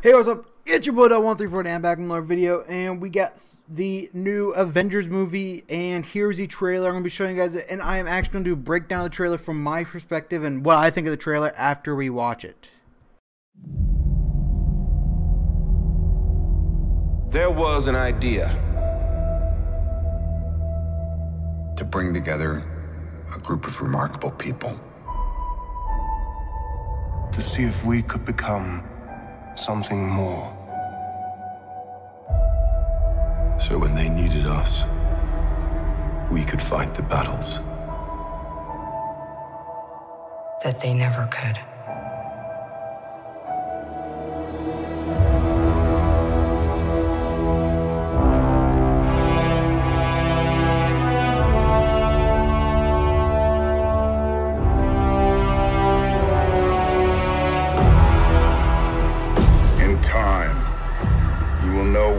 Hey, what's up? It's your boy .134 and I'm back with another video, and we got the new Avengers movie, and here's the trailer. I'm going to be showing you guys it, and I am actually going to do a breakdown of the trailer from my perspective and what I think of the trailer after we watch it. There was an idea to bring together a group of remarkable people. To see if we could become something more. So when they needed us, we could fight the battles that they never could.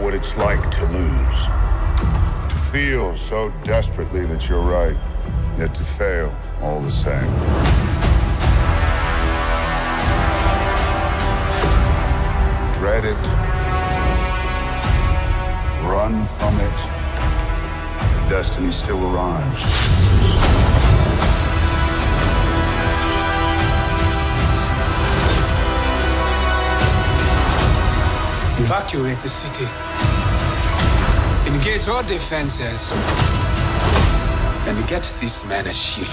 What it's like to lose, to feel so desperately that you're right, yet to fail all the same. Dread it, run from it, destiny still arrives. Evacuate the city. Engage all defenses. And get this man a shield.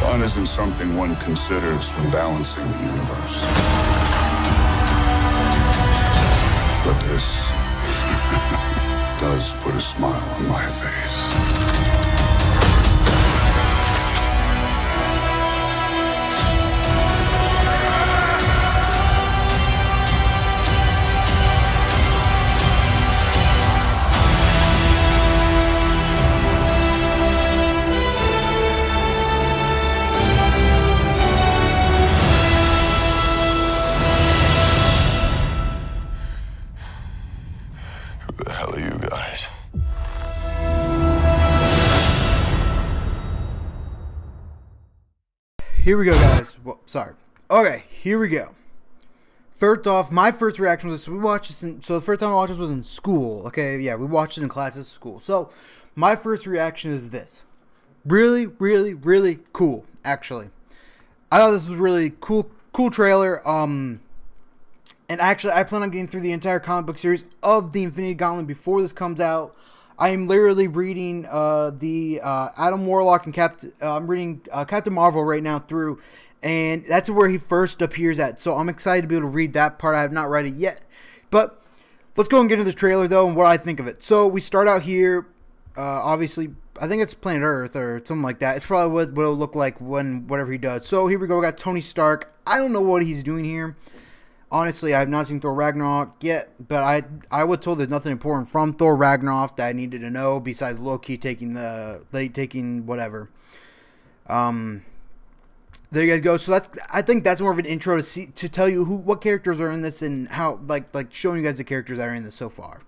Fun isn't something one considers when balancing the universe. But this does put a smile on my face. Who the hell are you guys? Here we go, guys. Well, sorry. Okay, here we go. First off, my first reaction was this. We watched this so the first time I watched this was in school. Okay, yeah, we watched it in classes at school. So my first reaction is this. Really, really, really cool, actually. I thought this was really cool trailer. And actually, I plan on getting through the entire comic book series of the Infinity Gauntlet before this comes out. I am literally reading the Adam Warlock and I'm reading Captain Marvel right now through, and that's where he first appears at. So I'm excited to be able to read that part. I have not read it yet, but let's go and get into this trailer though and what I think of it. So we start out here. Obviously, I think it's Planet Earth or something like that. It's probably what it'll look like when whatever he does. So here we go. We got Tony Stark. I don't know what he's doing here. Honestly, I have not seen Thor Ragnarok yet, but I was told there's nothing important from Thor Ragnarok that I needed to know besides Loki taking whatever. There you guys go. So I think that's more of an intro to tell you what characters are in this and how like showing you guys the characters that are in this so far.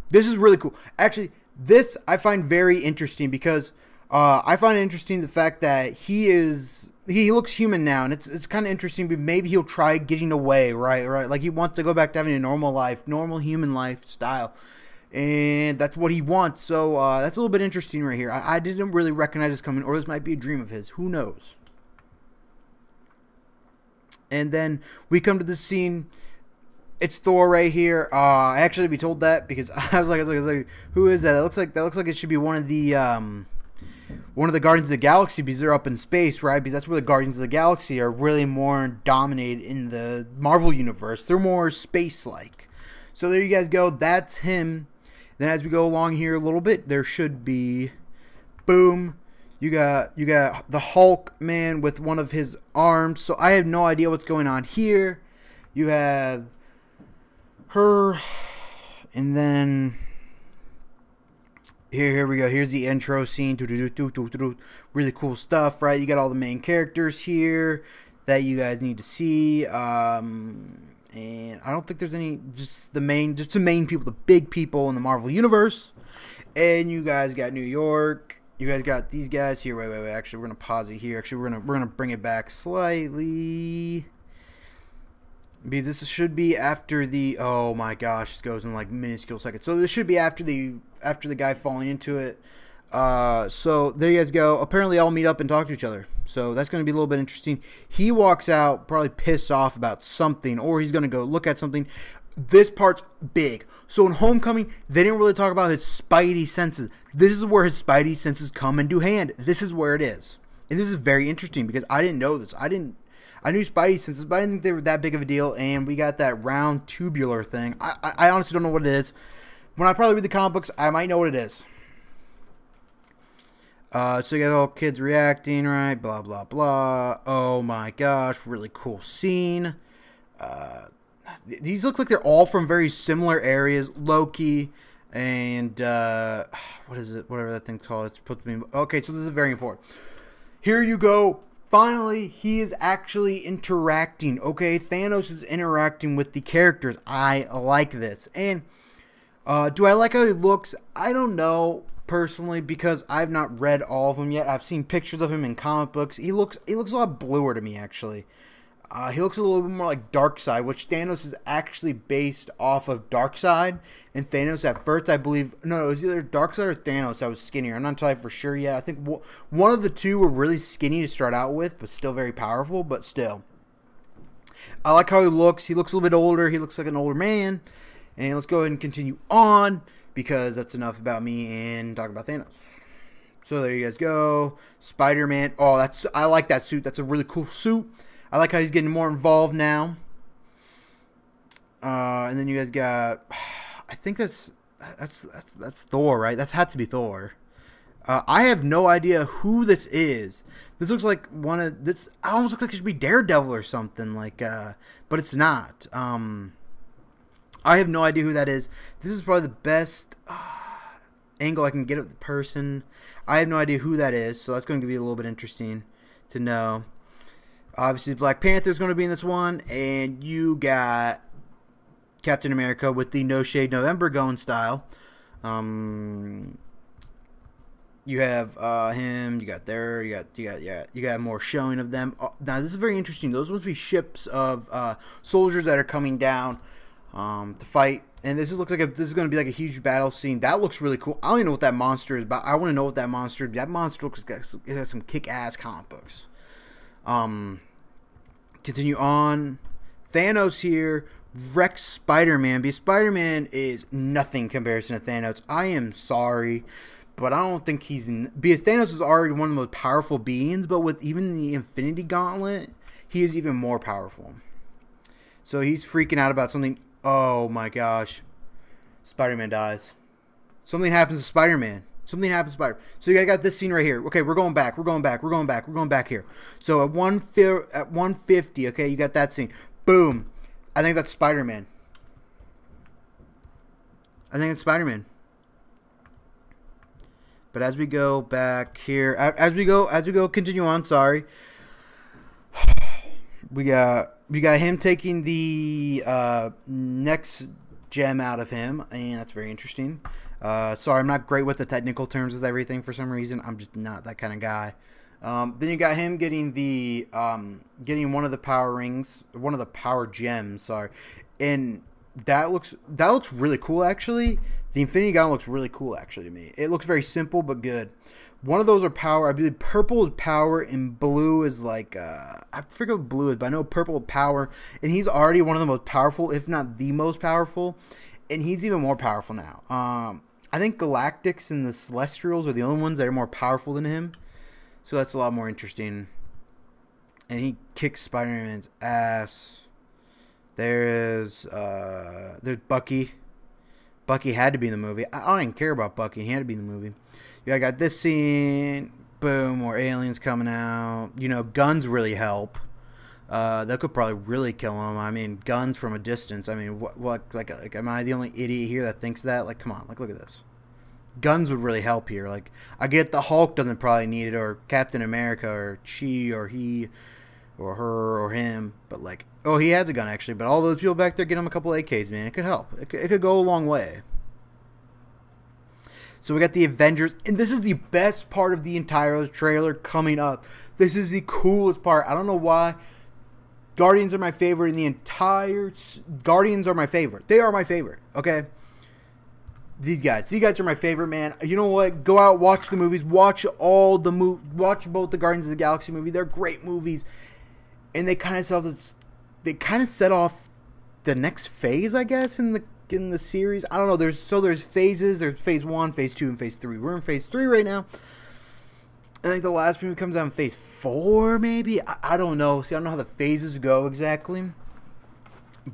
This is really cool. Actually, this I find very interesting because I find it interesting the fact that he looks human now, and it's kind of interesting. But maybe he'll try getting away, right? Like he wants to go back to having a normal life, normal human lifestyle, and that's what he wants. So that's a little bit interesting right here. I didn't really recognize this coming, or this might be a dream of his. Who knows? And then we come to this scene. It's Thor right here. I actually be told that because I was like, who is that? That looks like it should be one of the Guardians of the Galaxy because they're up in space, right? Because that's where the Guardians of the Galaxy are really more dominated in the Marvel universe. They're more space-like. So there you guys go. That's him. Then as we go along here a little bit, there should be, boom, you got the Hulk man with one of his arms. So I have no idea what's going on here. You have her, and then here we go. Here's the intro scene. Really cool stuff, right? You got all the main characters here that you guys need to see. And and I don't think there's any, just the main people, the big people in the Marvel Universe. And you guys got New York. You guys got these guys here. Wait. Actually, we're gonna pause it here. Actually, we're gonna bring it back slightly. Because this should be after the, oh my gosh, this goes in like minuscule seconds. So this should be after the guy falling into it. So there you guys go. Apparently all meet up and talk to each other. So that's going to be a little bit interesting. He walks out probably pissed off about something, or he's going to go look at something. This part's big. So in Homecoming, they didn't really talk about his spidey senses. This is where his spidey senses come into hand. This is where it is. And this is very interesting because I didn't know this. I knew spidey senses, but I didn't think they were that big of a deal. And we got that round tubular thing. I honestly don't know what it is. When I probably read the comic books, I might know what it is. So you got all kids reacting, right? Blah, blah, blah. Oh my gosh, really cool scene. These look like they're all from very similar areas. Loki and, what is it? Whatever that thing's called. It's supposed to be, okay, so this is very important. Here you go. Finally, he is actually interacting, okay? Thanos is interacting with the characters. I like this. And, do I like how he looks? I don't know. Personally, because I've not read all of them yet. I've seen pictures of him in comic books. He looks a lot bluer to me, actually. He looks a little bit more like Darkseid, which Thanos is actually based off of Darkseid. And Thanos at first, I believe, no, it was either Darkseid or Thanos that was skinnier. I'm not entirely for sure yet. I think one of the two were really skinny to start out with, but still very powerful, but still. I like how he looks. He looks a little bit older. He looks like an older man. And let's go ahead and continue on, because that's enough about me and talk about Thanos. So there you guys go. Spider-Man. Oh, I like that suit. That's a really cool suit. I like how he's getting more involved now. And then you guys got, I think that's Thor, right? That's had to be Thor. I have no idea who this is. This looks like this almost looks like it should be Daredevil or something, like, but it's not. I have no idea who that is. This is probably the best angle I can get of the person. I have no idea who that is, so that's going to be a little bit interesting to know. Obviously, Black Panther is going to be in this one, and you got Captain America with the No Shade November going style. You have him. You got more showing of them. Now this is very interesting. Those must be ships of soldiers that are coming down to fight. And this looks like this is going to be like a huge battle scene. That looks really cool. I don't even know what that monster is, but I want to know what that monster is. That monster looks like it has some kick-ass comic books. Continue on. Thanos here wrecks Spider-Man, because Spider-Man is nothing in comparison to Thanos. I am sorry, but I don't think because Thanos is already one of the most powerful beings, but with even the Infinity Gauntlet, he is even more powerful. So he's freaking out about something. Oh my gosh. Spider-Man dies. Something happens to Spider-Man. Something happens to Spider-Man. So you got this scene right here. Okay, we're going back here. So at 150, okay, you got that scene. Boom. I think that's Spider-Man. But as we go back here, as we go, continue on, sorry. We got him taking the next gem out of him, and that's very interesting. Sorry, I'm not great with the technical terms of everything for some reason. I'm just not that kind of guy. Then you got him getting the getting one of the power rings, one of the power gems. Sorry, and that looks really cool actually. The Infinity Gauntlet looks really cool actually to me. It looks very simple but good. One of those are power. I believe purple is power and blue is like I forget what blue is, but I know purple is power. And he's already one of the most powerful, if not the most powerful. And he's even more powerful now. I think Galactics and the Celestials are the only ones that are more powerful than him. So that's a lot more interesting. And he kicks Spider-Man's ass. There's Bucky. Bucky had to be in the movie. I don't even care about Bucky. He had to be in the movie. Yeah, I got this scene. Boom, more aliens coming out. You know, guns really help. That could probably really kill him. I mean, guns from a distance. I mean, what like am I the only idiot here that thinks that? Like, come on, like, look at this. Guns would really help here. Like, I get the Hulk doesn't probably need it, or Captain America, or she, or he, or her, or him. But like, Oh, he has a gun, actually. But all those people back there, get him a couple AKs, man. It could help. It could go a long way. So we got the Avengers. And this is the best part of the entire trailer coming up. This is the coolest part. I don't know why. Guardians are my favorite in the entire... Guardians are my favorite. They are my favorite, okay? These guys are my favorite, man. You know what? Go out, watch the movies. Watch both the Guardians of the Galaxy movie. They're great movies. And they kind of set off the next phase, I guess, in the series. I don't know. There's phases. There's phase 1, phase 2, and phase 3. We're in phase 3 right now. I think the last movie comes out in phase 4, maybe. I don't know. See, I don't know how the phases go exactly.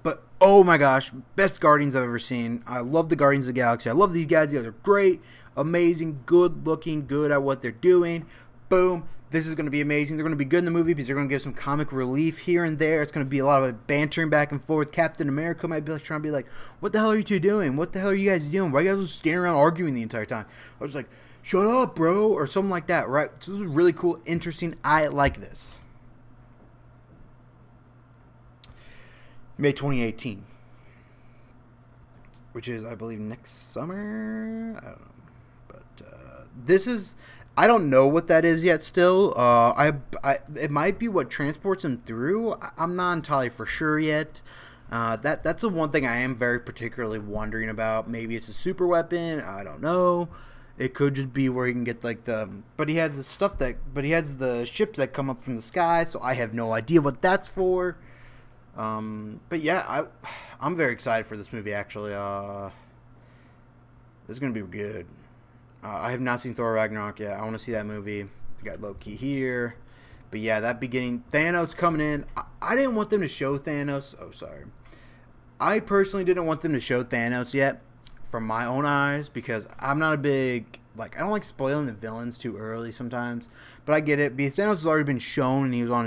But, oh my gosh, best Guardians I've ever seen. I love the Guardians of the Galaxy. I love these guys. They're great, amazing, good looking, good at what they're doing. Boom. This is going to be amazing. They're going to be good in the movie because they're going to give some comic relief here and there. It's going to be a lot of bantering back and forth. Captain America might be like trying to be like, what the hell are you two doing? What the hell are you guys doing? Why are you guys just standing around arguing the entire time? I was like, shut up, bro, or something like that, right? So this is really cool, interesting. I like this. May 2018, which is, I believe, next summer. I don't know, but this is. I don't know what that is yet. Still, it might be what transports him through. I'm not entirely for sure yet. That's the one thing I am very particularly wondering about. Maybe it's a super weapon. I don't know. It could just be where he can get like but he has he has the ships that come up from the sky. So I have no idea what that's for. But yeah, I'm very excited for this movie, actually. This is going to be good. I have not seen Thor Ragnarok yet. I want to see that movie. We got Loki here. But yeah, that beginning, Thanos coming in. I didn't want them to show Thanos. Oh, sorry. I personally didn't want them to show Thanos yet from my own eyes because I'm not a big... I don't like spoiling the villains too early sometimes, but I get it because Thanos has already been shown and he was on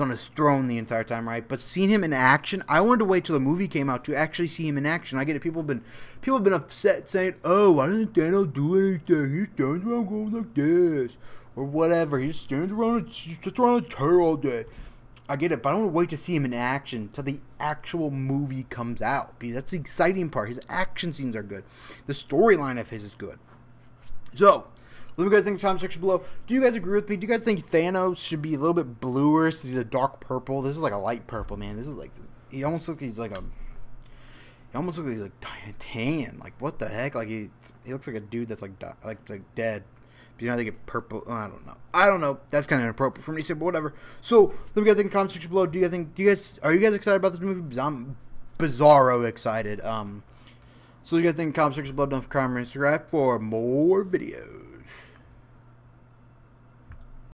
his throne the entire time, right? But seeing him in action, I wanted to wait till the movie came out to actually see him in action. I get it. People have been upset saying, "Oh, why doesn't Thanos do anything? He stands around going like this or whatever. He just stands around a chair all day." I get it, but I want to wait to see him in action till the actual movie comes out because that's the exciting part. His action scenes are good. The storyline of his is good. So, let me guys think in the comment section below. Do you guys agree with me? Do you guys think Thanos should be a little bit bluer since he's a dark purple? This is like a light purple, man. This is like, he almost looks like he's like tan. Like, what the heck? Like, he looks like a dude that's like dead. But you know how they get purple? Oh, I don't know. That's kind of inappropriate for me to say, but whatever. So, let me guys think in the comment section below. Are you guys excited about this movie? Because I'm bizarro excited. So you guys think in the comment section below, don't forget to comment and subscribe for more videos.